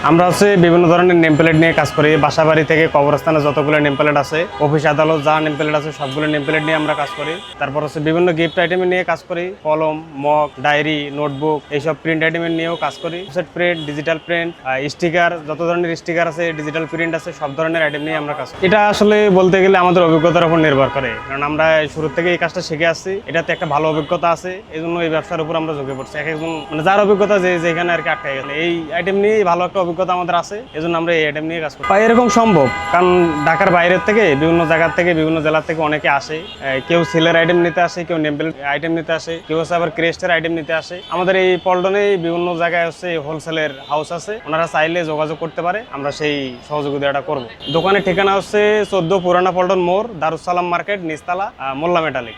আমরা হচ্ছে বিভিন্ন ধরনের নেম প্লেট নিয়ে কাজ করি। বাসাবাড়ি থেকে কবরস্থানে যতগুলো নেম প্লেট আছে, অফিস আদালত যা নেম প্লেট আছে সবগুলো নেম প্লেট নিয়ে আমরা কাজ করি। তারপর হচ্ছে বিভিন্ন গিফট আইটেম নিয়ে কাজ করি, কলম, মগ, ডায়েরি, নোটবুক, এইসব প্রিন্ট আইটেমের নিয়েও কাজ করি। Offset print, digital print, sticker, যত ধরনের স্টিকার আছে, ডিজিটাল প্রিন্ট আছে, সব ধরনের আইটেম নিয়ে আমরা কাজ করি। এটা আসলে বলতে গেলে আমাদের অভিজ্ঞতার উপর নির্ভর করে, কারণ আমরা শুরু থেকে এই কাজটা শিখে আসছি। এটাতে একটা ভালো অভিজ্ঞতা আছে, এই জন্য এই ব্যবসার উপর আমরা ঝুঁকে পড়ছি। এক একজন মানে যার অভিজ্ঞতা যেখানে আর কি আটকে গেছে, এই আইটেম নিয়ে ভালো একটা অভিজ্ঞতা আমাদের আছে, এই জন্য আমরা এই আইটেম নিয়ে কাজ করি। এরকম সম্ভব, কারণ ঢাকার বাইরের থেকে, বিভিন্ন জায়গার থেকে, বিভিন্ন জেলার থেকে অনেকে আসে। কেউ সিলের আইটেম নিতে আসে, কেউ নেমপ্লেট আইটেম নিতে আসে, কেউ হচ্ছে আবার ক্রেস্টের আইটেম নিতে আসে। আমাদের এই পল্টনে বিভিন্ন জায়গায় হচ্ছে হোলসেলের হাউস আছে, ওনারা চাইলে যোগাযোগ করতে পারে, আমরা সেই সহযোগিতাটা করব। দোকানের ঠিকানা হচ্ছে 14 পুরানা পল্টন মোড়, দারুস সালাম মার্কেট, নিচতলা, মোল্লা মেটালিক।